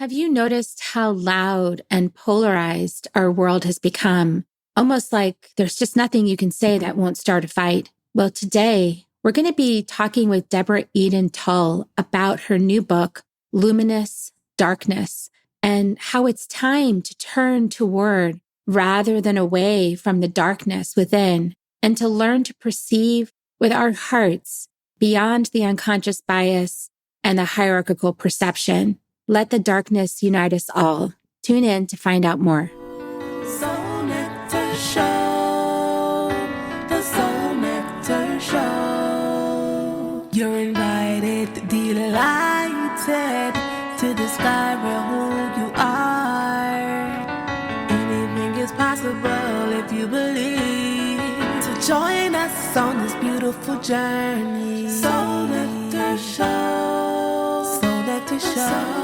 Have you noticed how loud and polarized our world has become? Almost like there's just nothing you can say that won't start a fight. Well, today we're going to be talking with Deborah Eden Tull about her new book, Luminous Darkness, and how it's time to turn toward rather than away from the darkness within, and to learn to perceive with our hearts beyond the unconscious bias and the hierarchical perception. Let the darkness unite us all. Tune in to find out more. Soul Nectar Show, the Soul Nectar Show. You're invited, delighted to discover who you are. Anything is possible if you believe. So join us on this beautiful journey. Soul Nectar Show, Soul Nectar Show.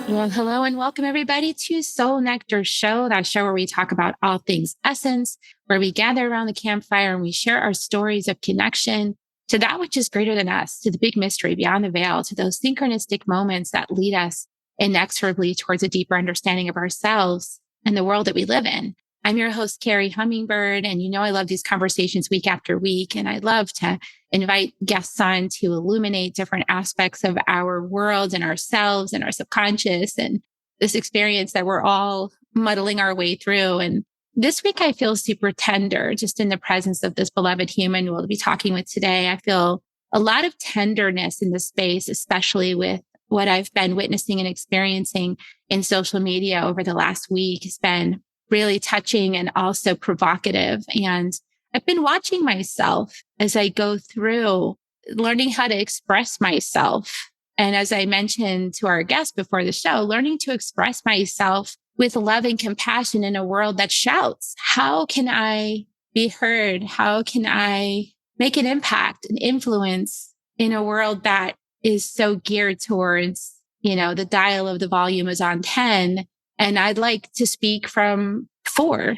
Well, hello and welcome everybody to Soul Nectar Show, that show where we talk about all things essence, where we gather around the campfire and we share our stories of connection to that which is greater than us, to the big mystery beyond the veil, to those synchronistic moments that lead us inexorably towards a deeper understanding of ourselves and the world that we live in. I'm your host, Carrie Hummingbird, and you know I love these conversations week after week, and I love to invite guests on to illuminate different aspects of our world and ourselves and our subconscious and this experience that we're all muddling our way through. And this week, I feel super tender just in the presence of this beloved human we'll be talking with today. I feel a lot of tenderness in this space, especially with what I've been witnessing and experiencing in social media over the last week. Has been really touching and also provocative. And I've been watching myself as I go through learning how to express myself. And as I mentioned to our guest before the show, learning to express myself with love and compassion in a world that shouts. How can I be heard? How can I make an impact, an influence in a world that is so geared towards, the dial of the volume is on 10. And I'd like to speak from 4,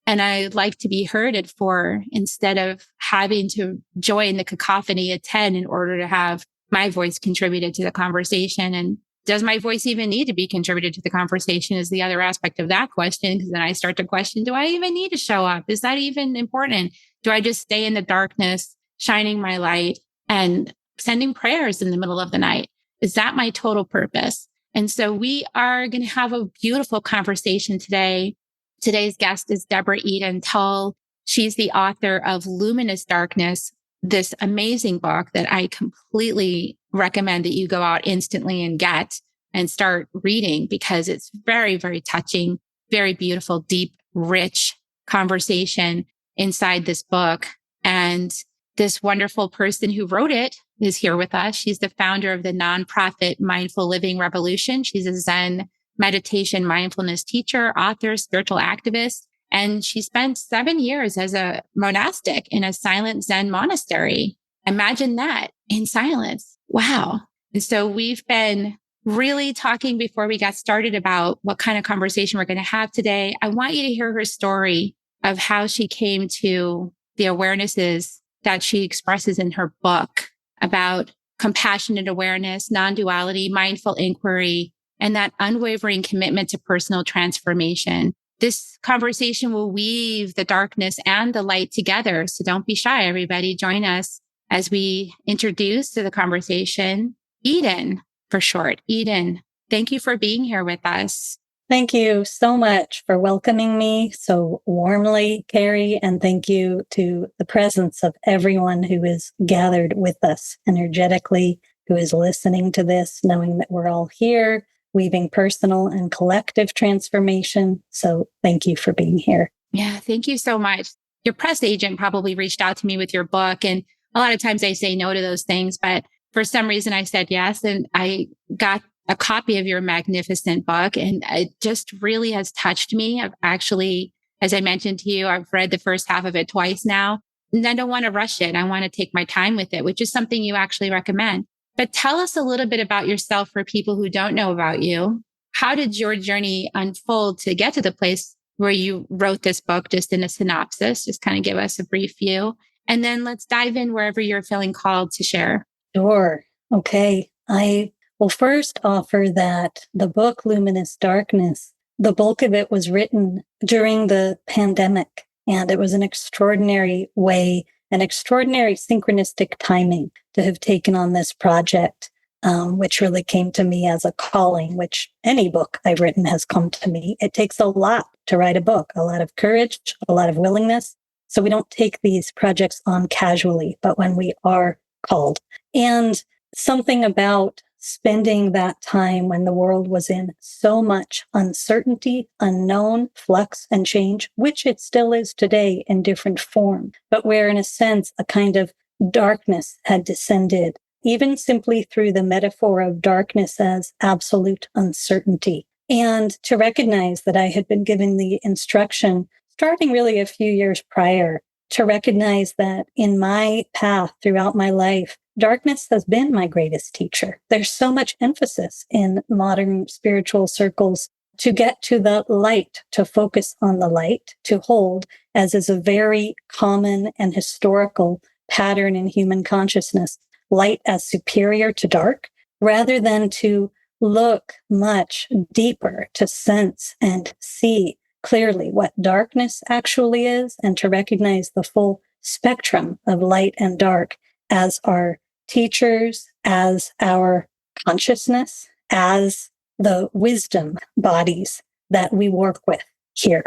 and I'd like to be heard at 4 instead of having to join the cacophony at 10 in order to have my voice contributed to the conversation. And does my voice even need to be contributed to the conversation is the other aspect of that question. Because then I start to question, do I even need to show up? Is that even important? Do I just stay in the darkness, shining my light and sending prayers in the middle of the night? Is that my total purpose? And so we are going to have a beautiful conversation today. Today's guest is Deborah Eden Tull. She's the author of Luminous Darkness, this amazing book that I completely recommend that you go out instantly and get and start reading, because it's very, very touching, very beautiful, deep, rich conversation inside this book. And this wonderful person who wrote it is here with us. She's the founder of the nonprofit Mindful Living Revolution. She's a Zen meditation mindfulness teacher, author, spiritual activist, and she spent 7 years as a monastic in a silent Zen monastery. Imagine that, in silence. Wow. And so we've been really talking before we got started about what kind of conversation we're going to have today. I want you to hear her story of how she came to the awarenesses that she expresses in her book about compassionate awareness, non-duality, mindful inquiry, and that unwavering commitment to personal transformation. This conversation will weave the darkness and the light together. So don't be shy, everybody. Join us as we introduce to the conversation Eden, for short. Eden, thank you for being here with us. Thank you so much for welcoming me so warmly, Carrie, and thank you to the presence of everyone who is gathered with us energetically, who is listening to this, knowing that we're all here, weaving personal and collective transformation. So thank you for being here. Yeah, thank you so much. Your press agent probably reached out to me with your book, and a lot of times I say no to those things, but for some reason I said yes, and I got a copy of your magnificent book, and it just really has touched me. I've actually, as I mentioned to you, I've read the first half of it twice now, and I don't want to rush it. I want to take my time with it, which is something you actually recommend. But tell us a little bit about yourself for people who don't know about you. How did your journey unfold to get to the place where you wrote this book, just in a synopsis? Just kind of give us a brief view. And then let's dive in wherever you're feeling called to share. Sure. Okay. I Well, first offer that the book Luminous Darkness, the bulk of it was written during the pandemic, and it was an extraordinary way, an extraordinary synchronistic timing to have taken on this project, which really came to me as a calling, which any book I've written has come to me. It takes a lot to write a book, a lot of courage, a lot of willingness. So we don't take these projects on casually, but when we are called. And something about spending that time when the world was in so much uncertainty, unknown, flux, and change, which it still is today in different form, but where in a sense, a kind of darkness had descended, even simply through the metaphor of darkness as absolute uncertainty. And to recognize that I had been given the instruction, starting really a few years prior, to recognize that in my path throughout my life, darkness has been my greatest teacher. There's so much emphasis in modern spiritual circles to get to the light, to focus on the light, to hold, as is a very common and historical pattern in human consciousness, light as superior to dark, rather than to look much deeper, to sense and see clearly what darkness actually is, and to recognize the full spectrum of light and dark as our teachers, as our consciousness, as the wisdom bodies that we work with here.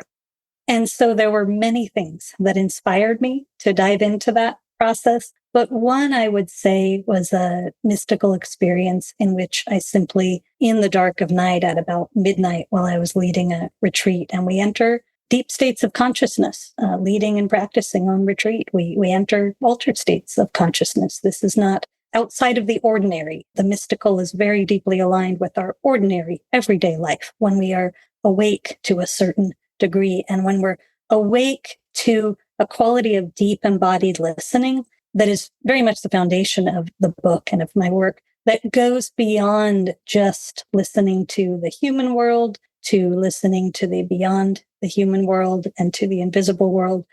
And so there were many things that inspired me to dive into that process. But one I would say was a mystical experience in which I simply, in the dark of night at about midnight while I was leading a retreat, and we enter deep states of consciousness, leading and practicing on retreat. We enter altered states of consciousness. This is not outside of the ordinary. The mystical is very deeply aligned with our ordinary everyday life when we are awake to a certain degree. And when we're awake to a quality of deep embodied listening that is very much the foundation of the book and of my work, that goes beyond just listening to the human world, to listening to the beyond the human world and to the invisible world.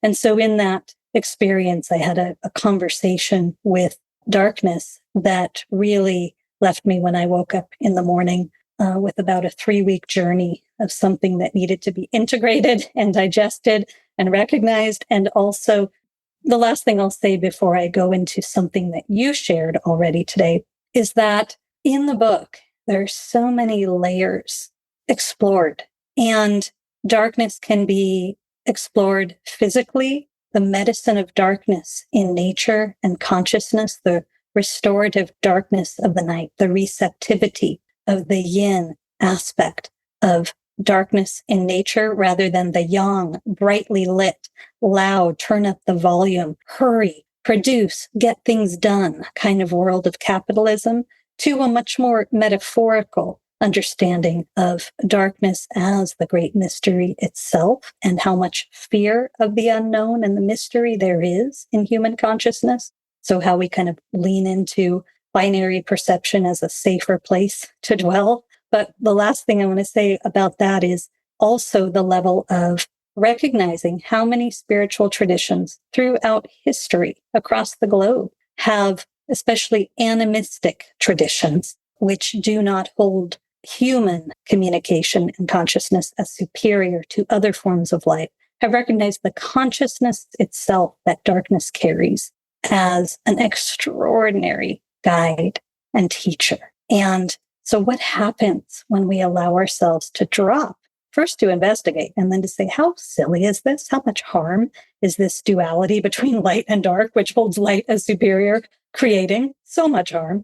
And so in that experience, I had a conversation with darkness that really left me when I woke up in the morning with about a 3-week journey of something that needed to be integrated and digested and recognized. And also, the last thing I'll say before I go into something that you shared already today is that in the book, there are so many layers explored, and darkness can be explored physically, the medicine of darkness in nature and consciousness, the restorative darkness of the night, the receptivity of the yin aspect of darkness in nature rather than the yang, brightly lit, loud, turn up the volume, hurry, produce, get things done kind of world of capitalism, to a much more metaphorical understanding of darkness as the great mystery itself and how much fear of the unknown and the mystery there is in human consciousness. So how we kind of lean into binary perception as a safer place to dwell. But the last thing I want to say about that is also the level of recognizing how many spiritual traditions throughout history across the globe have especially animistic traditions, which do not hold human communication and consciousness as superior to other forms of life, have recognized the consciousness itself that darkness carries as an extraordinary guide and teacher. And so what happens when we allow ourselves to drop, first to investigate, and then to say, how silly is this? How much harm is this duality between light and dark, which holds light as superior, creating so much harm?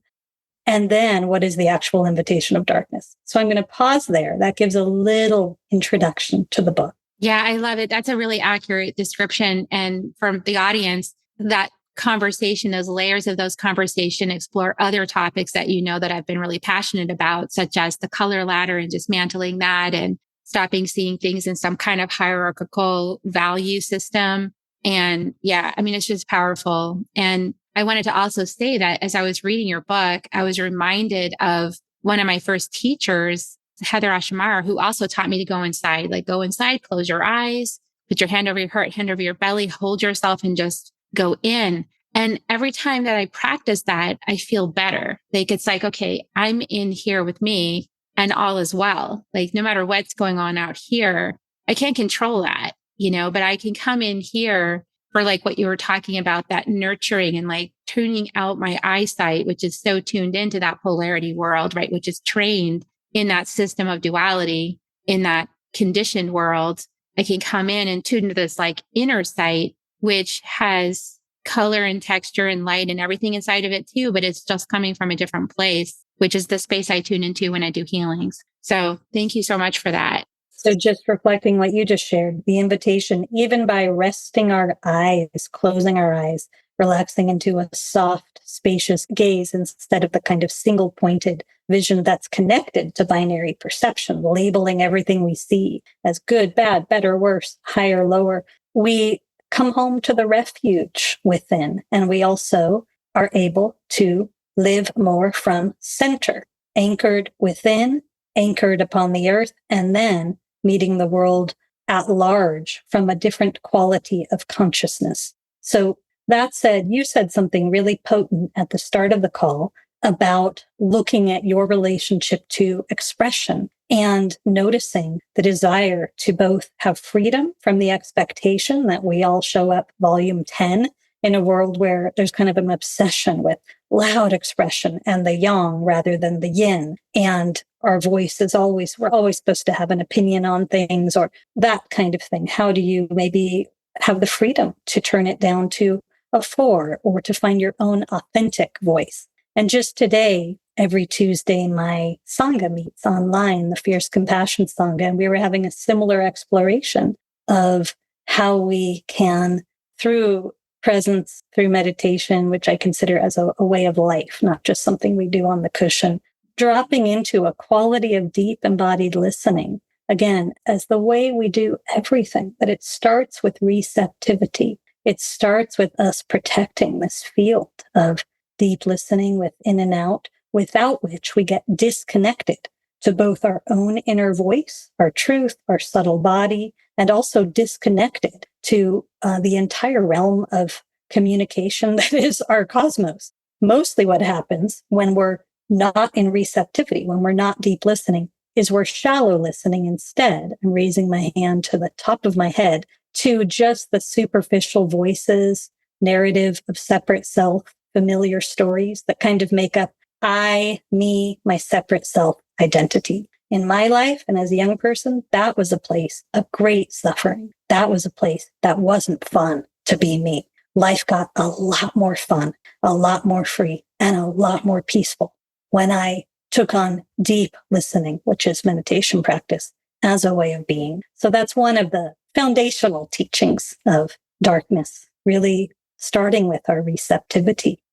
And then what is the actual invitation of darkness? So I'm going to pause there. That gives a little introduction to the book. Yeah, I love it. That's a really accurate description. And from the audience, that conversation, those layers of those conversation explore other topics that you know that I've been really passionate about, such as the color ladder and dismantling that and stopping seeing things in some kind of hierarchical value system. And yeah, I mean, it's just powerful. And I wanted to also say that as I was reading your book, I was reminded of one of my first teachers, Heather Ashamara, who also taught me to go inside, like go inside, close your eyes, put your hand over your heart, hand over your belly, hold yourself and just go in. And every time that I practice that, I feel better. Like, it's like, okay, I'm in here with me and all is well. Like, no matter what's going on out here, I can't control that, but I can come in here for like what you were talking about, that nurturing and like tuning out my eyesight, which is so tuned into that polarity world, right? Which is trained in that system of duality, in that conditioned world. I can come in and tune into this like inner sight, which has color and texture and light and everything inside of it too, but it's just coming from a different place, which is the space I tune into when I do healings. So thank you so much for that. So just reflecting what you just shared, the invitation, even by resting our eyes, closing our eyes, relaxing into a soft, spacious gaze instead of the kind of single pointed vision that's connected to binary perception, labeling everything we see as good, bad, better, worse, higher, lower. We come home to the refuge within, and we also are able to live more from center, anchored within, anchored upon the earth, and then meeting the world at large from a different quality of consciousness. So that said, you said something really potent at the start of the call about looking at your relationship to expression and noticing the desire to both have freedom from the expectation that we all show up volume 10 in a world where there's kind of an obsession with loud expression and the yang rather than the yin. And our voice is we're always supposed to have an opinion on things or that kind of thing. How do you maybe have the freedom to turn it down to a 4 or to find your own authentic voice? And just today, every Tuesday, my Sangha meets online, the Fierce Compassion Sangha, and we were having a similar exploration of how we can, through presence, through meditation, which I consider as a way of life, not just something we do on the cushion, dropping into a quality of deep embodied listening, again, as the way we do everything, but it starts with receptivity. It starts with us protecting this field of deep listening with in and out, without which we get disconnected to both our own inner voice, our truth, our subtle body, and also disconnected to the entire realm of communication that is our cosmos. Mostly what happens when we're not in receptivity, when we're not deep listening, is we're shallow listening instead. I'm raising my hand to the top of my head to just the superficial voices, narrative of separate self, familiar stories that kind of make up I, me, my separate self identity. In my life and as a young person, that was a place of great suffering. That was a place that wasn't fun to be me. Life got a lot more fun, a lot more free, and a lot more peaceful when I took on deep listening, which is meditation practice, as a way of being. So that's one of the foundational teachings of darkness, really starting with our receptivity.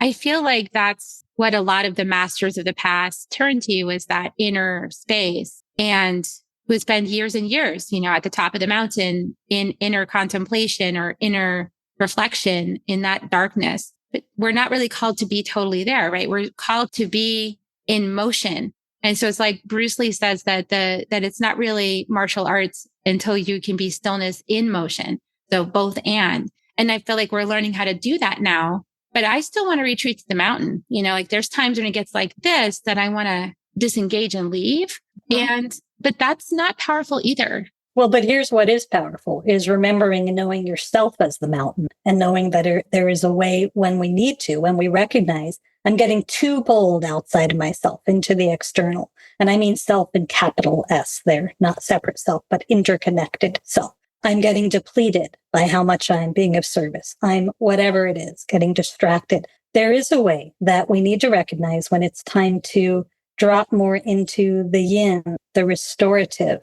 I feel like that's what a lot of the masters of the past turn to, is that inner space, and who spend years and years, at the top of the mountain in inner contemplation or inner reflection in that darkness. But we're not really called to be totally there, right? We're called to be in motion. And so it's like Bruce Lee says that it's not really martial arts until you can be stillness in motion. So both and I feel like we're learning how to do that now. But I still want to retreat to the mountain. Like there's times when it gets like this that I want to disengage and leave. But that's not powerful either. Well, but here's what is powerful is remembering and knowing yourself as the mountain and knowing that there is a way when we need to, when we recognize I'm getting too bold outside of myself into the external. And I mean self in capital S there, not separate self, but interconnected self. I'm getting depleted by how much I'm being of service. I'm whatever it is, getting distracted. There is a way that we need to recognize when it's time to drop more into the yin, the restorative.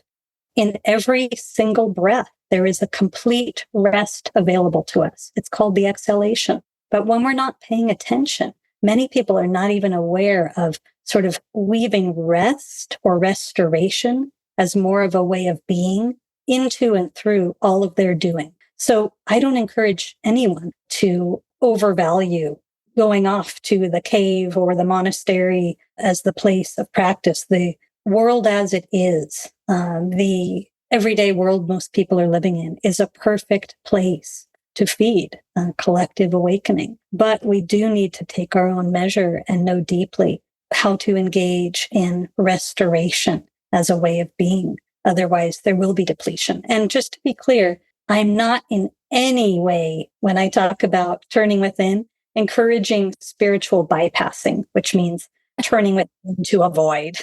In every single breath, there is a complete rest available to us. It's called the exhalation. But when we're not paying attention, many people are not even aware of sort of weaving rest or restoration as more of a way of being into and through all of their doing. So I don't encourage anyone to overvalue going off to the cave or the monastery as the place of practice. The world as it is, the everyday world most people are living in, is a perfect place to feed a collective awakening. But we do need to take our own measure and know deeply how to engage in restoration as a way of being. Otherwise, there will be depletion. And just to be clear, I'm not in any way, when I talk about turning within, encouraging spiritual bypassing, which means turning within to avoid.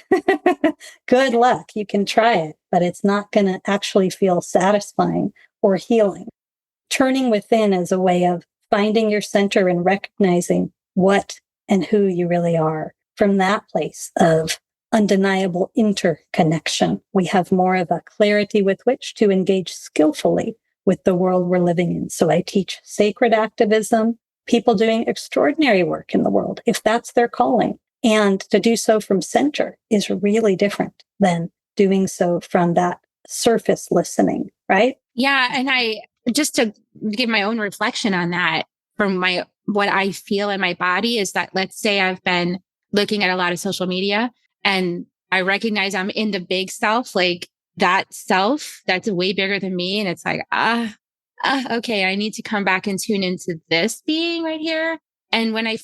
Good luck. You can try it, but it's not going to actually feel satisfying or healing. Turning within as a way of finding your center and recognizing what and who you really are. From that place of undeniable interconnection, we have more of a clarity with which to engage skillfully with the world we're living in. So I teach sacred activism, people doing extraordinary work in the world, if that's their calling. And to do so from center is really different than doing so from that surface listening, right? Yeah. And I, just to give my own reflection on that, from what I feel in my body is that, let's say I've been looking at a lot of social media and I recognize I'm in the big self, like that self that's way bigger than me. And it's like, okay, I need to come back and tune into this being right here. And when I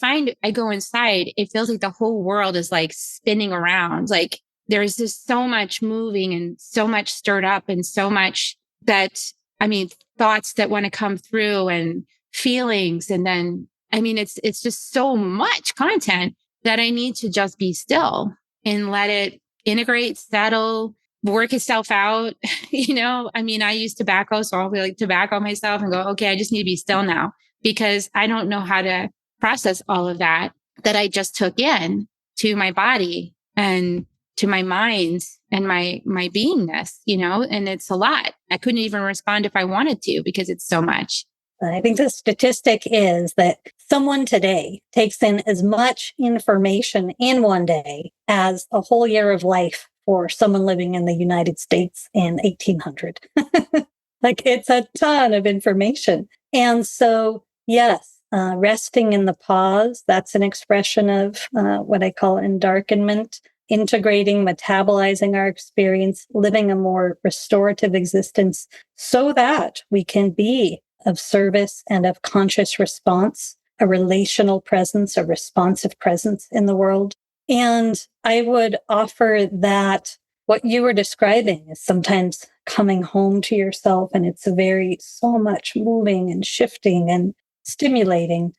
go inside, it feels like the whole world is like spinning around. Like there's just so much moving and so much stirred up and so much thoughts that want to come through and feelings. And then, it's just so much content that I need to just be still and let it integrate, settle, work itself out. I use tobacco, so I'll be like tobacco myself and go, okay, I just need to be still now because I don't know how to process all of that I just took in to my body and to my mind and my beingness, and it's a lot. I couldn't even respond if I wanted to because it's so much. I think the statistic is that someone today takes in as much information in one day as a whole year of life for someone living in the United States in 1800. Like it's a ton of information. And so, yes, resting in the pause, that's an expression of what I call endarkenment, integrating, metabolizing our experience, living a more restorative existence so that we can be of service and of conscious response, a relational presence, a responsive presence in the world. And I would offer that what you were describing is sometimes coming home to yourself, and it's so much moving and shifting and stimulating.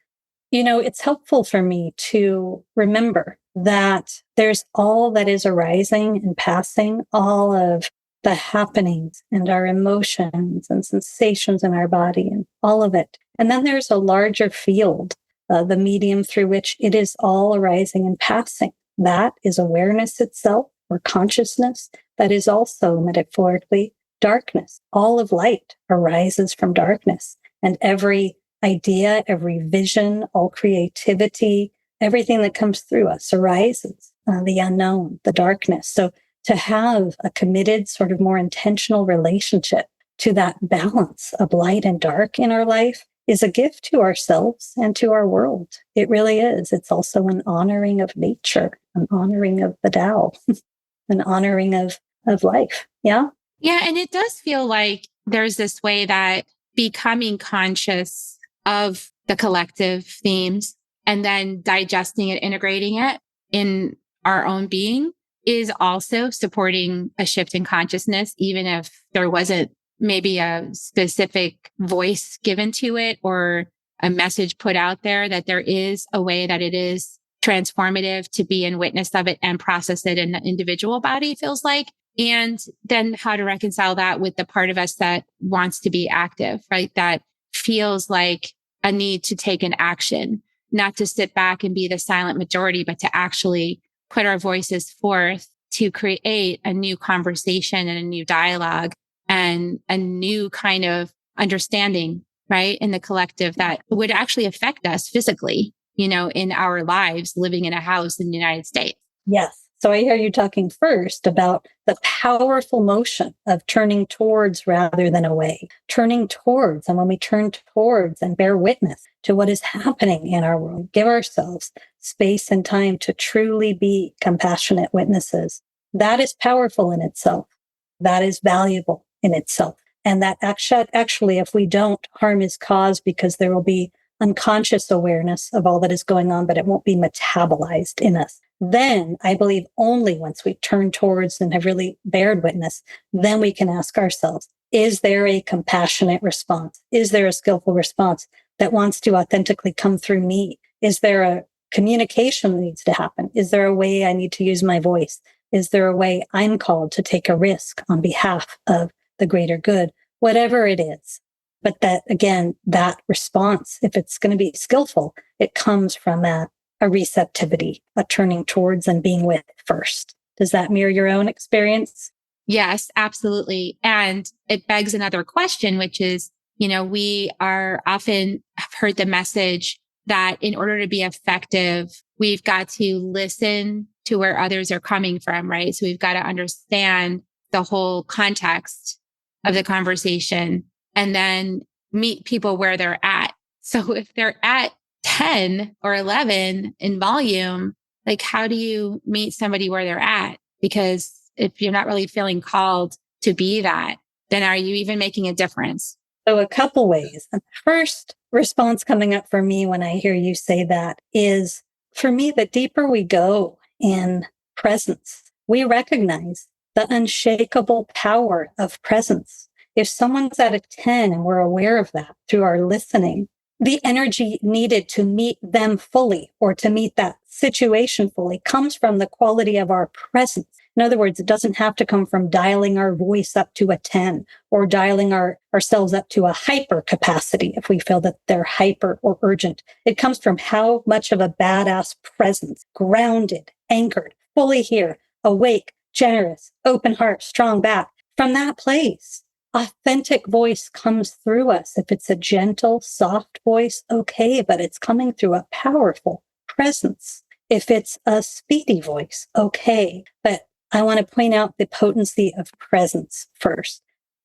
It's helpful for me to remember that there's all that is arising and passing, all of the happenings and our emotions and sensations in our body and all of it. And then there's a larger field, the medium through which it is all arising and passing. That is awareness itself or consciousness. That is also metaphorically darkness. All of light arises from darkness, and every idea, every vision, all creativity, everything that comes through us arises, the unknown, the darkness. So to have a committed, sort of more intentional relationship to that balance of light and dark in our life is a gift to ourselves and to our world. It really is. It's also an honoring of nature, an honoring of the Tao, an honoring of life. Yeah. Yeah. And it does feel like there's this way that becoming conscious of the collective themes and then digesting it, integrating it in our own being is also supporting a shift in consciousness, even if there wasn't maybe a specific voice given to it or a message put out there, that there is a way that it is transformative to be in witness of it and process it in the individual body, feels like. And then how to reconcile that with the part of us that wants to be active, right? That feels like a need to take an action, not to sit back and be the silent majority, but to actually put our voices forth to create a new conversation and a new dialogue and a new kind of understanding, right? In the collective that would actually affect us physically, in our lives, living in a house in the United States. Yes. So I hear you talking first about the powerful motion of turning towards rather than away, turning towards. And when we turn towards and bear witness to what is happening in our world, give ourselves space and time to truly be compassionate witnesses, that is powerful in itself. That is valuable in itself. And that actually, if we don't, harm is caused because there will be unconscious awareness of all that is going on, but it won't be metabolized in us. Then I believe only once we turn towards and have really bared witness, then we can ask ourselves, is there a compassionate response? Is there a skillful response that wants to authentically come through me? Is there a communication that needs to happen? Is there a way I need to use my voice? Is there a way I'm called to take a risk on behalf of the greater good? Whatever it is. But that, again, that response, if it's going to be skillful, it comes from a receptivity, a turning towards and being with first. Does that mirror your own experience? Yes, absolutely. And it begs another question, which is, we are often have heard the message that in order to be effective, we've got to listen to where others are coming from, right? So we've got to understand the whole context of the conversation and then meet people where they're at. So if they're at 10 or 11 in volume, like how do you meet somebody where they're at? Because if you're not really feeling called to be that, then are you even making a difference? So a couple ways. The first response coming up for me when I hear you say that is, for me, the deeper we go in presence, we recognize the unshakable power of presence. If someone's at a 10 and we're aware of that through our listening, the energy needed to meet them fully or to meet that situation fully comes from the quality of our presence. In other words, it doesn't have to come from dialing our voice up to a 10 or dialing ourselves up to a hyper capacity if we feel that they're hyper or urgent. It comes from how much of a badass presence, grounded, anchored, fully here, awake, generous, open heart, strong back. From that place, authentic voice comes through us. If it's a gentle, soft voice, okay, but it's coming through a powerful presence. If it's a speedy voice, okay, but I want to point out the potency of presence first.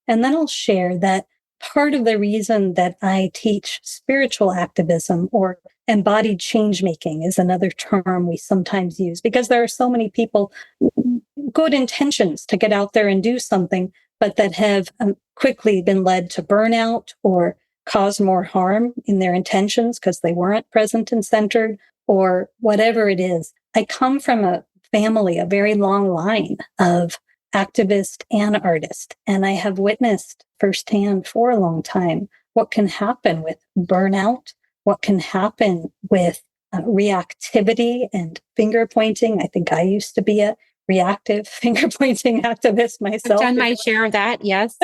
And then I'll share that part of the reason that I teach spiritual activism or embodied change making is another term we sometimes use because there are so many people, good intentions to get out there and do something, but that have quickly been led to burnout or cause more harm in their intentions because they weren't present and centered or whatever it is. I come from a family, a very long line of activist and artist, and I have witnessed firsthand for a long time what can happen with burnout, what can happen with reactivity and finger pointing. I think I used to be a reactive finger pointing activist myself. I've done my share of that, yes.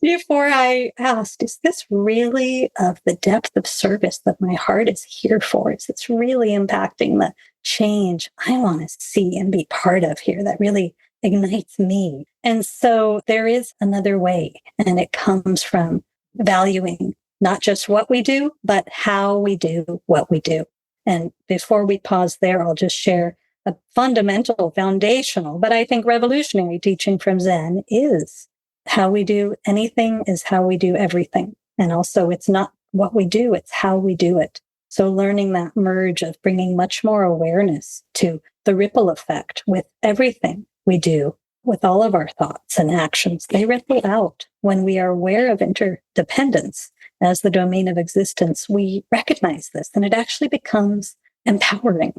Before I asked, is this really of the depth of service that my heart is here for? Is this really impacting the change I want to see and be part of here that really ignites me? And so there is another way, and it comes from valuing not just what we do, but how we do what we do. And before we pause there, I'll just share a fundamental, foundational, but I think revolutionary teaching from Zen is how we do anything is how we do everything. And also it's not what we do, it's how we do it. So learning that merge of bringing much more awareness to the ripple effect with everything we do, with all of our thoughts and actions, they ripple out. When we are aware of interdependence as the domain of existence, we recognize this and it actually becomes empowering.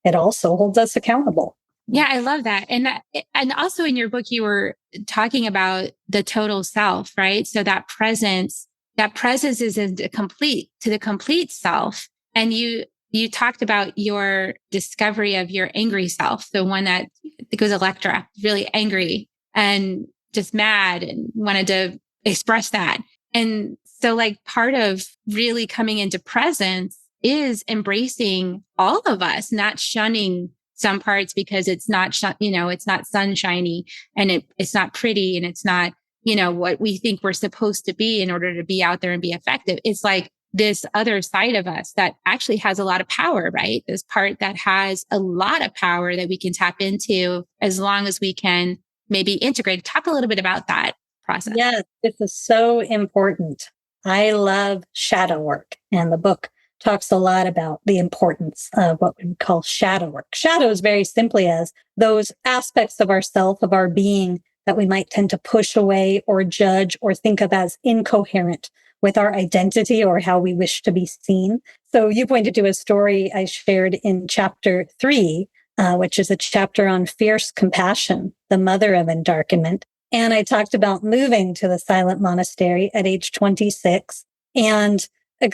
It also holds us accountable. Yeah, I love that. And also in your book, you were talking about the total self, right? So that presence is the complete self. And you talked about your discovery of your angry self, the one that goes Electra, really angry and just mad and wanted to express that. And so like part of really coming into presence is embracing all of us, not shunning some parts because it's not, it's not sunshiny and it's not pretty and it's not, what we think we're supposed to be in order to be out there and be effective. It's like this other side of us that actually has a lot of power, right? This part that has a lot of power that we can tap into as long as we can maybe integrate. Talk a little bit about that process. Yes, this is so important. I love shadow work, and the book talks a lot about the importance of what we call shadow work. Shadows very simply as those aspects of ourself, of our being that we might tend to push away or judge or think of as incoherent with our identity or how we wish to be seen. So you pointed to a story I shared in chapter 3, which is a chapter on fierce compassion, the mother of endarkenment. And I talked about moving to the silent monastery at age 26 and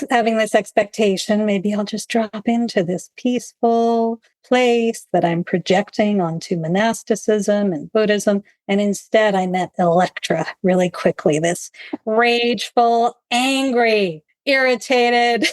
having this expectation, maybe I'll just drop into this peaceful place that I'm projecting onto monasticism and Buddhism. And instead I met Electra really quickly, this rageful, angry, irritated,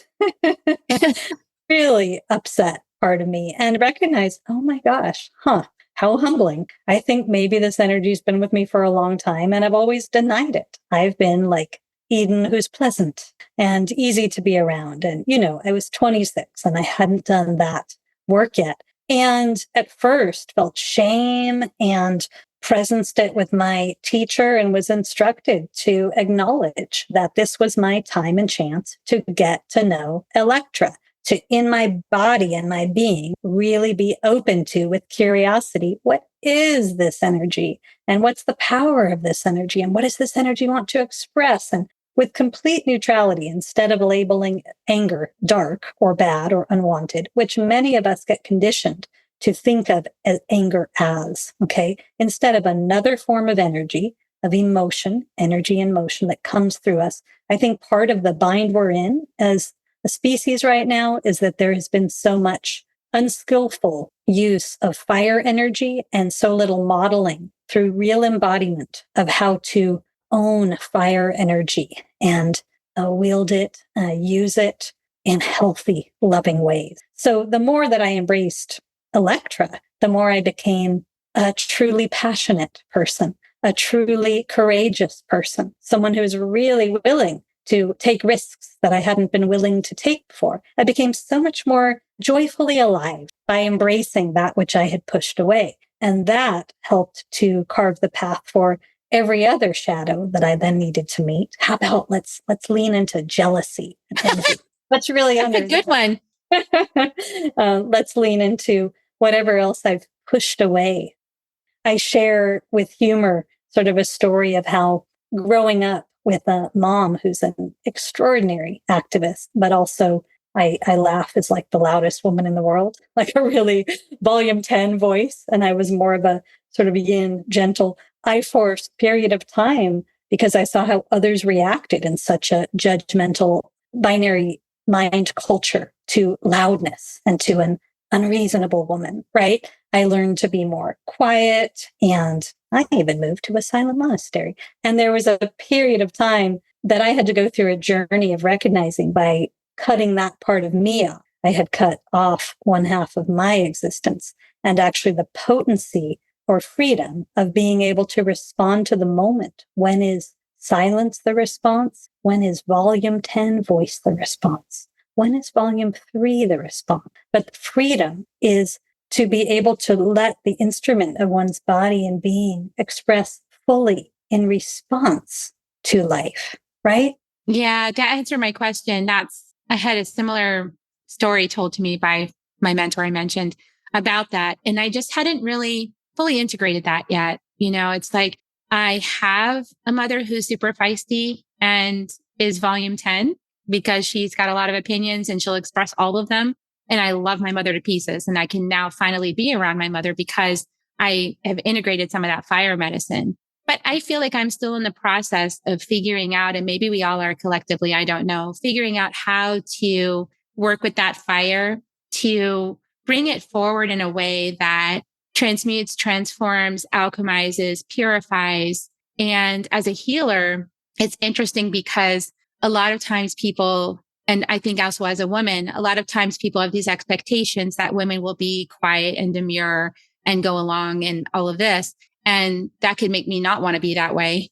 really upset part of me, and recognized, oh my gosh, how humbling. I think maybe this energy's been with me for a long time and I've always denied it. I've been like Eden, who's pleasant and easy to be around. And, I was 26 and I hadn't done that work yet. And at first felt shame and presenced it with my teacher and was instructed to acknowledge that this was my time and chance to get to know Electra, to in my body and my being really be open to, with curiosity, what is this energy and what's the power of this energy and what does this energy want to express? And with complete neutrality, instead of labeling anger dark or bad or unwanted, which many of us get conditioned to think of as anger as, okay, instead of another form of energy, of emotion, energy and motion that comes through us. I think part of the bind we're in as a species right now is that there has been so much unskillful use of fire energy and so little modeling through real embodiment of how to own fire energy and wield it, use it in healthy, loving ways. So the more that I embraced Electra, the more I became a truly passionate person, a truly courageous person, someone who is really willing to take risks that I hadn't been willing to take before. I became so much more joyfully alive by embracing that which I had pushed away. And that helped to carve the path for every other shadow that I then needed to meet. How about let's lean into jealousy and envy. What's really That's a good one. Let's lean into whatever else I've pushed away. I share with humor sort of a story of how growing up with a mom who's an extraordinary activist, but also I laugh is like the loudest woman in the world, like a really volume 10 voice. And I was more of a sort of yin, gentle, for a period of time because I saw how others reacted in such a judgmental binary mind culture to loudness and to an unreasonable woman, right? I learned to be more quiet, and I even moved to a silent monastery. And there was a period of time that I had to go through a journey of recognizing by cutting that part of me off. I had cut off one half of my existence, and actually the potency or freedom of being able to respond to the moment. When is silence the response? When is volume 10 voice the response? When is volume 3 the response? But freedom is to be able to let the instrument of one's body and being express fully in response to life, right? Yeah, to answer my question, I had a similar story told to me by my mentor I mentioned about that. And I just hadn't really fully integrated that yet. It's like I have a mother who's super feisty and is volume 10 because she's got a lot of opinions and she'll express all of them. And I love my mother to pieces. And I can now finally be around my mother because I have integrated some of that fire medicine. But I feel like I'm still in the process of figuring out, and maybe we all are collectively, I don't know, figuring out how to work with that fire to bring it forward in a way that transmutes, transforms, alchemizes, purifies. And as a healer, it's interesting because a lot of times people, and I think also as a woman, a lot of times people have these expectations that women will be quiet and demure and go along and all of this. And that could make me not want to be that way,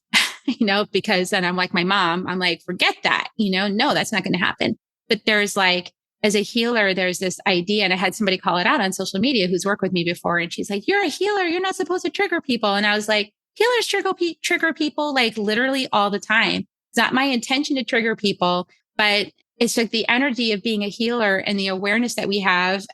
because then I'm like my mom, I'm like, forget that, no, that's not going to happen. But there's like, as a healer, there's this idea, and I had somebody call it out on social media who's worked with me before. And she's like, you're a healer. You're not supposed to trigger people. And I was like, healers trigger people like literally all the time. It's not my intention to trigger people, but it's like the energy of being a healer and the awareness that we have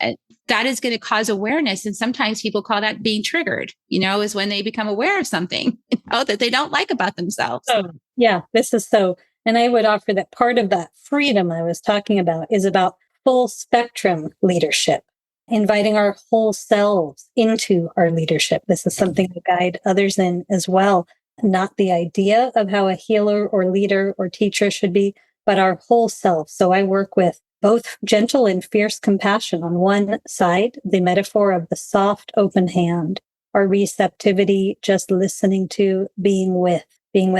that is going to cause awareness. And sometimes people call that being triggered, is when they become aware of something, that they don't like about themselves. Oh, yeah, this is so. And I would offer that part of that freedom I was talking about is about full spectrum leadership, inviting our whole selves into our leadership. This is something to guide others in as well. Not the idea of how a healer or leader or teacher should be, but our whole self. So I work with both gentle and fierce compassion. On one side, the metaphor of the soft, open hand, our receptivity, just listening to, being with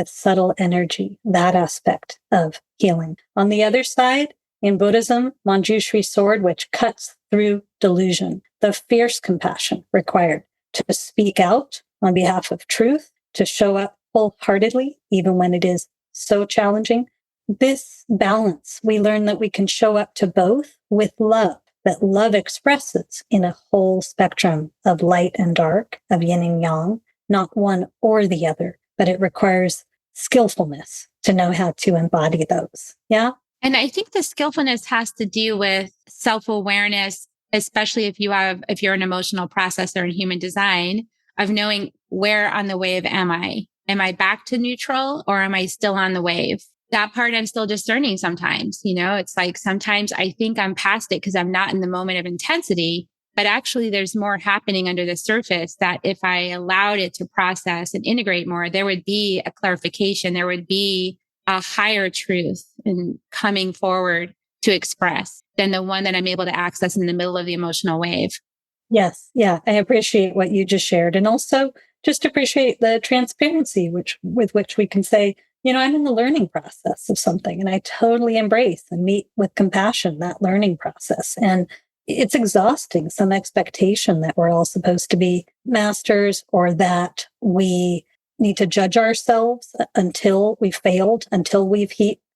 subtle energy, that aspect of healing. On the other side, in Buddhism, Manjushri sword, which cuts through delusion, the fierce compassion required to speak out on behalf of truth, to show up wholeheartedly, even when it is so challenging. This balance, we learn that we can show up to both with love, that love expresses in a whole spectrum of light and dark, of yin and yang, not one or the other, but it requires skillfulness to know how to embody those. Yeah. And I think the skillfulness has to do with self-awareness, especially if you're an emotional processor in human design, of knowing where on the wave am I? Am I back to neutral or am I still on the wave? That part I'm still discerning sometimes. It's like sometimes I think I'm past it because I'm not in the moment of intensity, but actually there's more happening under the surface that if I allowed it to process and integrate more, there would be a clarification. There would be a higher truth and coming forward to express than the one that I'm able to access in the middle of the emotional wave. Yes. Yeah. I appreciate what you just shared. And also just appreciate the transparency with which we can say, I'm in the learning process of something, and I totally embrace and meet with compassion that learning process. And it's exhausting, some expectation that we're all supposed to be masters, or that we need to judge ourselves until we've failed, until we've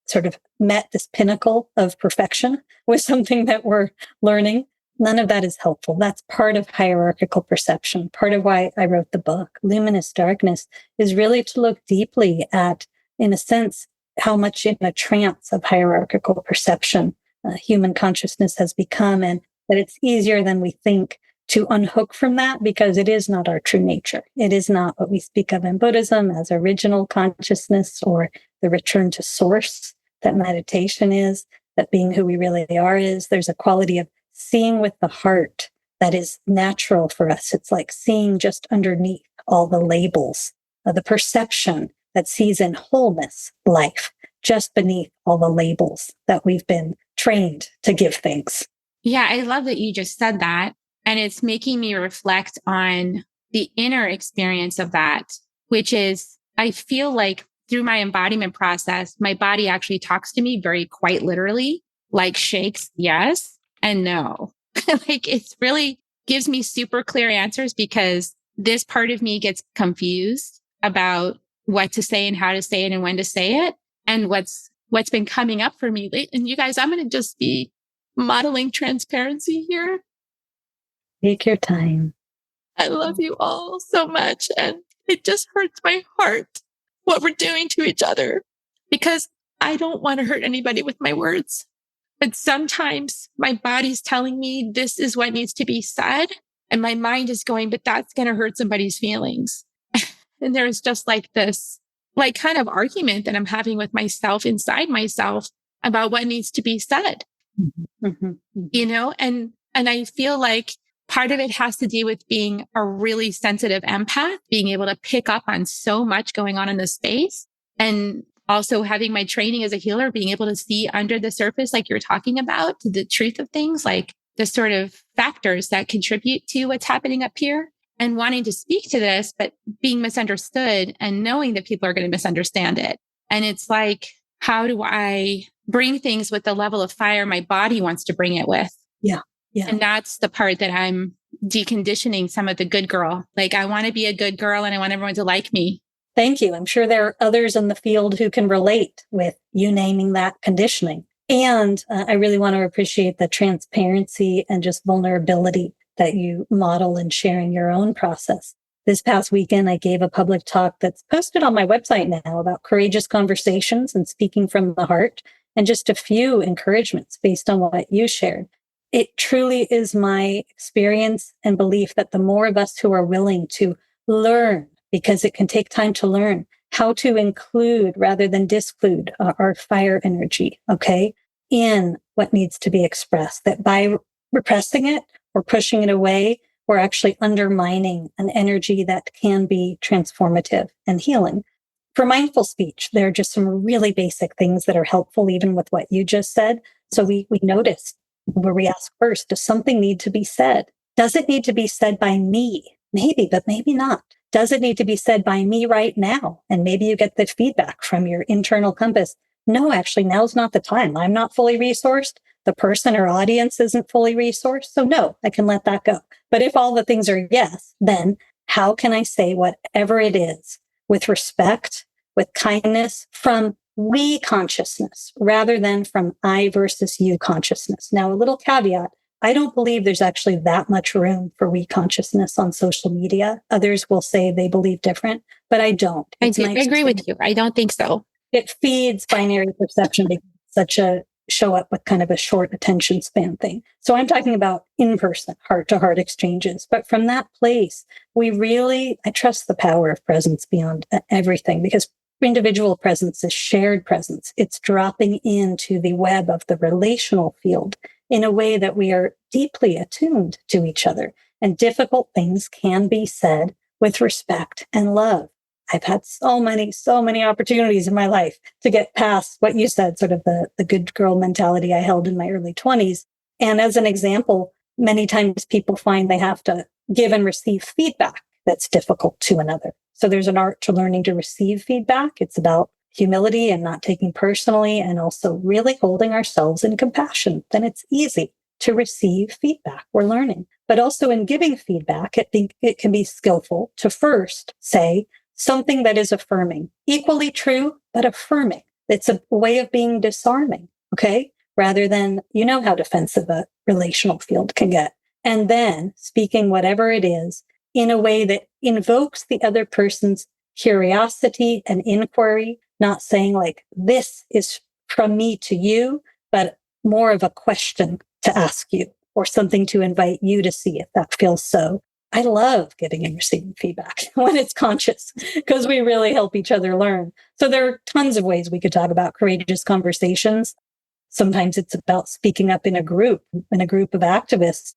sort of met this pinnacle of perfection with something that we're learning. None of that is helpful. That's part of hierarchical perception. Part of why I wrote the book, Luminous Darkness, is really to look deeply at, in a sense, how much in a trance of hierarchical perception human consciousness has become, and that it's easier than we think to unhook from that, because it is not our true nature. It is not what we speak of in Buddhism as original consciousness or the return to source that meditation is, that being who we really are is. There's a quality of seeing with the heart that is natural for us. It's like seeing just underneath all the labels, the perception that sees in wholeness life, just beneath all the labels that we've been trained to give things. Yeah, I love that you just said that. And it's making me reflect on the inner experience of that, which is, I feel like through my embodiment process, my body actually talks to me very quite literally, like shakes yes and no. Like it's really gives me super clear answers, because this part of me gets confused about what to say and how to say it and when to say it. And what's been coming up for me. And you guys, I'm going to just be modeling transparency here. Take your time. I love you all so much. And it just hurts my heart what we're doing to each other, because I don't want to hurt anybody with my words. But sometimes my body's telling me this is what needs to be said. And my mind is going, but that's going to hurt somebody's feelings. And there's just like this, like kind of argument that I'm having with myself inside myself about what needs to be said, and I feel like part of it has to do with being a really sensitive empath, being able to pick up on so much going on in the space, and also having my training as a healer, being able to see under the surface, like you're talking about, the truth of things, like the sort of factors that contribute to what's happening up here, and wanting to speak to this, but being misunderstood and knowing that people are going to misunderstand it. And it's like, how do I bring things with the level of fire my body wants to bring it with? Yeah. Yeah. And that's the part that I'm deconditioning some of the good girl. Like, I want to be a good girl and I want everyone to like me. Thank you. I'm sure there are others in the field who can relate with you naming that conditioning. And I really want to appreciate the transparency and just vulnerability that you model in sharing your own process. This past weekend, I gave a public talk that's posted on my website now about courageous conversations and speaking from the heart, and just a few encouragements based on what you shared. it truly is my experience and belief that the more of us who are willing to learn, because it can take time to learn how to include rather than disclude our fire energy, okay, in what needs to be expressed, that by repressing it or pushing it away, we're actually undermining an energy that can be transformative and healing. For mindful speech, there are just some really basic things that are helpful, even with what you just said. So we notice where we ask first, does something need to be said? Does it need to be said by me? Maybe, but maybe not. Does it need to be said by me right now? And maybe you get the feedback from your internal compass. No, actually, now's not the time. I'm not fully resourced. The person or audience isn't fully resourced. So no, I can let that go. But if all the things are yes, then how can I say whatever it is with respect, with kindness, from we consciousness rather than from I versus you consciousness? Now, a little caveat. I don't believe there's actually that much room for we consciousness on social media. Others will say they believe different, but I don't. I agree with you. I don't think so. It feeds binary perception because it's such a show up with kind of a short attention span thing. So I'm talking about in-person, heart-to-heart exchanges. But from that place, I trust the power of presence beyond everything, because individual presence is shared presence. It's dropping into the web of the relational field in a way that we are deeply attuned to each other. And difficult things can be said with respect and love. I've had so many opportunities in my life to get past what you said, sort of the good girl mentality I held in my early 20s. And as an example, many times people find they have to give and receive feedback that's difficult to another. So there's an art to learning to receive feedback. It's about humility and not taking personally, and also really holding ourselves in compassion. Then it's easy to receive feedback. We're learning. But also in giving feedback, I think it can be skillful to first say something that is affirming, equally true, but affirming. It's a way of being disarming, okay? Rather than, you know how defensive a relational field can get. And then speaking whatever it is in a way that invokes the other person's curiosity and inquiry, not saying like, this is from me to you, but more of a question to ask you or something to invite you to see if that feels so. I love giving and receiving feedback when it's conscious, because we really help each other learn. So there are tons of ways we could talk about courageous conversations. Sometimes it's about speaking up in a group of activists.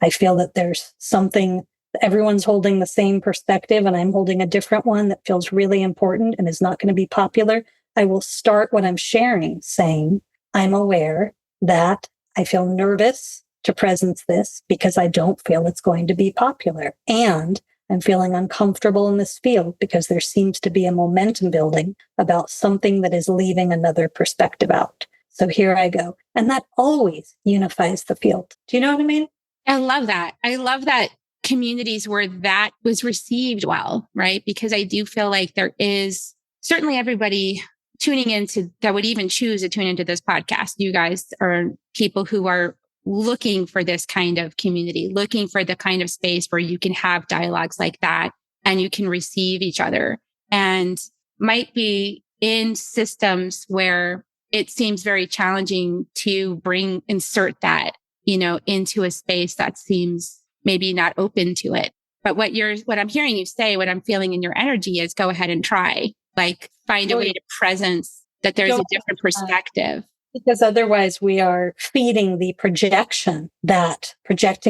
I feel that there's something, everyone's holding the same perspective and I'm holding a different one that feels really important and is not going to be popular. I will start what I'm sharing saying, I'm aware that I feel nervous to presence this because I don't feel it's going to be popular. And I'm feeling uncomfortable in this field because there seems to be a momentum building about something that is leaving another perspective out. So here I go. And that always unifies the field. Do you know what I mean? I love that. I love that communities where that was received well, right? Because I do feel like there is certainly everybody tuning into that would even choose to tune into this podcast. You guys are people who are looking for this kind of community, looking for the kind of space where you can have dialogues like that and you can receive each other, and might be in systems where it seems very challenging to insert that, into a space that seems maybe not open to it. But what I'm hearing you say, what I'm feeling in your energy is go ahead and try, like find a way to presence that there's a different perspective. Because otherwise we are feeding the projecting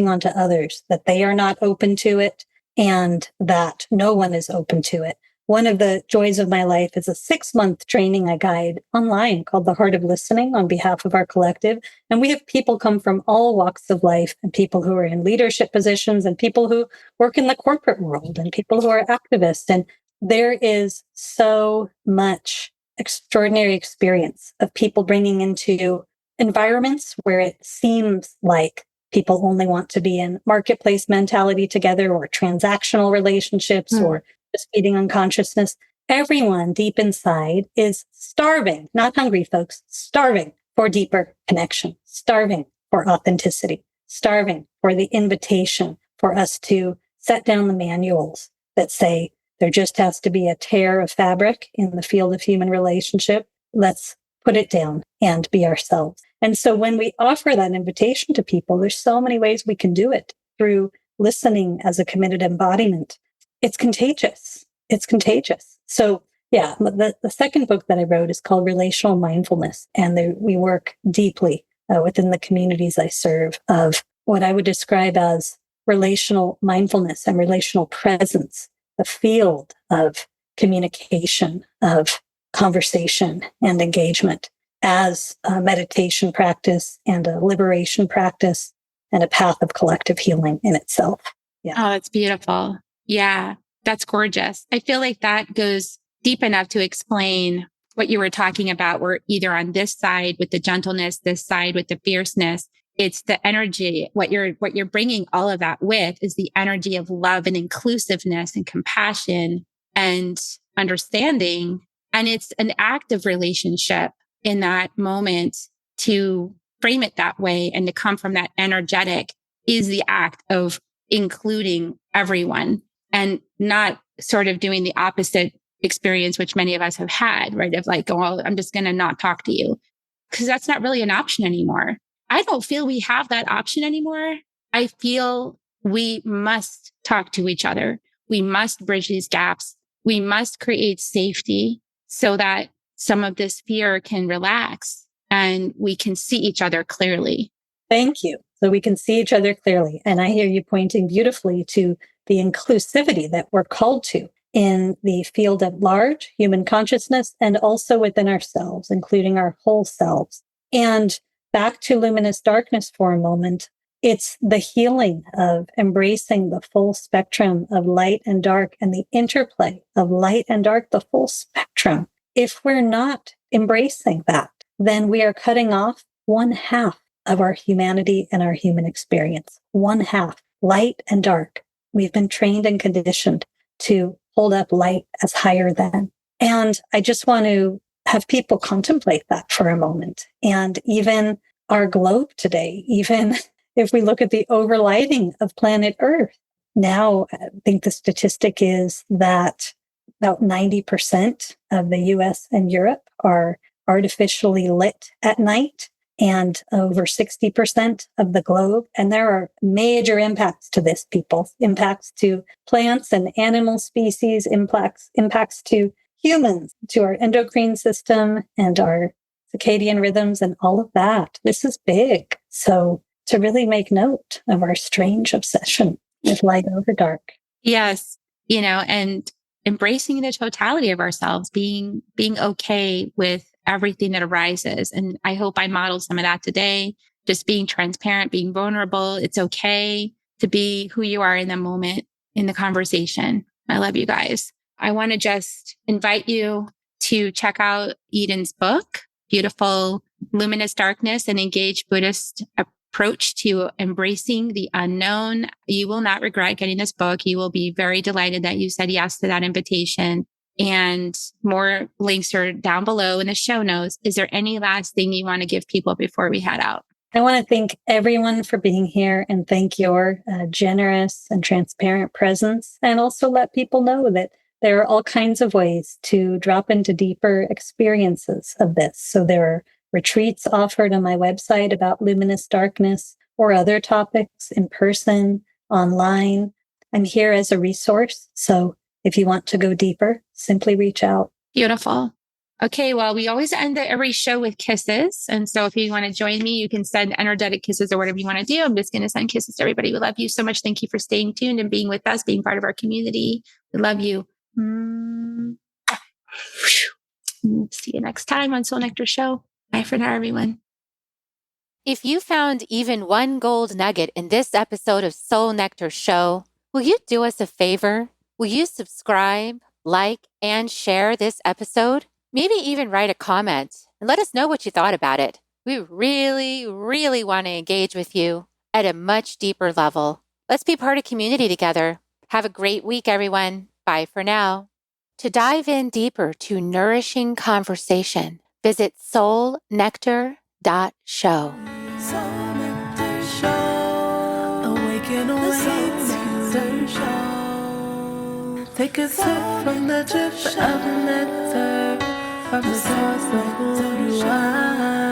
onto others that they are not open to it and that no one is open to it. One of the joys of my life is a 6-month training I guide online called The Heart of Listening on behalf of our collective. And we have people come from all walks of life, and people who are in leadership positions and people who work in the corporate world and people who are activists. And there is so much extraordinary experience of people bringing into environments where it seems like people only want to be in marketplace mentality together or transactional relationships or just feeding on consciousness. Everyone deep inside is starving, not hungry, folks, starving for deeper connection, starving for authenticity, starving for the invitation for us to set down the manuals that say, there just has to be a tear of fabric in the field of human relationship. Let's put it down and be ourselves. And so when we offer that invitation to people, there's so many ways we can do it through listening as a committed embodiment. It's contagious. It's contagious. So yeah, the second book that I wrote is called Relational Mindfulness. And we work deeply within the communities I serve of what I would describe as relational mindfulness and relational presence, the field of communication, of conversation and engagement as a meditation practice and a liberation practice and a path of collective healing in itself. Yeah. Oh, that's beautiful. Yeah, that's gorgeous. I feel like that goes deep enough to explain what you were talking about. We're either on this side with the gentleness, this side with the fierceness. It's the energy. What you're bringing all of that with is the energy of love and inclusiveness and compassion and understanding. And it's an active relationship in that moment. To frame it that way and to come from that energetic is the act of including everyone and not sort of doing the opposite experience, which many of us have had, right? Of like, oh, I'm just going to not talk to you, because that's not really an option anymore. I don't feel we have that option anymore. I feel we must talk to each other. We must bridge these gaps. We must create safety so that some of this fear can relax and we can see each other clearly. Thank you. So we can see each other clearly. And I hear you pointing beautifully to the inclusivity that we're called to in the field at large, human consciousness, and also within ourselves, including our whole selves. And back to luminous darkness for a moment, it's the healing of embracing the full spectrum of light and dark and the interplay of light and dark, the full spectrum. If we're not embracing that, then we are cutting off one half of our humanity and our human experience. One half, light and dark. We've been trained and conditioned to hold up light as higher than. And I just want to have people contemplate that for a moment. And even our globe today, even if we look at the overlighting of planet Earth, now I think the statistic is that about 90% of the US and Europe are artificially lit at night, and over 60% of the globe. And there are major impacts to this, people. Impacts to plants and animal species, impacts to humans, to our endocrine system and our circadian rhythms and all of that. This is big. So to really make note of our strange obsession with light over dark. Yes. And embracing the totality of ourselves, being okay with everything that arises. And I hope I modeled some of that today, just being transparent, being vulnerable. It's okay to be who you are in the moment, in the conversation. I love you guys. I want to just invite you to check out Eden's book, beautiful Luminous Darkness, an engaged Buddhist approach to embracing the unknown. You will not regret getting this book. You will be very delighted that you said yes to that invitation. And more links are down below in the show notes. Is there any last thing you want to give people before we head out? I want to thank everyone for being here and thank your generous and transparent presence. And also let people know that there are all kinds of ways to drop into deeper experiences of this. So there are retreats offered on my website about luminous darkness or other topics in person, online. I'm here as a resource. So if you want to go deeper, simply reach out. Beautiful. Okay, well, we always end every show with kisses. And so if you want to join me, you can send energetic kisses or whatever you want to do. I'm just going to send kisses to everybody. We love you so much. Thank you for staying tuned and being with us, being part of our community. We love you. See you next time on Soul Nectar Show. Bye for now, everyone. If you found even one gold nugget in this episode of Soul Nectar Show, will you do us a favor? Will you subscribe, like, and share this episode? Maybe even write a comment and let us know what you thought about it. We really, really want to engage with you at a much deeper level. Let's be part of community together. Have a great week, everyone. Bye for now. To dive in deeper to nourishing conversation, visit soulnectar.show. Soul Nectar Show. Awaken or Nectar Show. Take a sip from the drip of nectar from the source of who you are.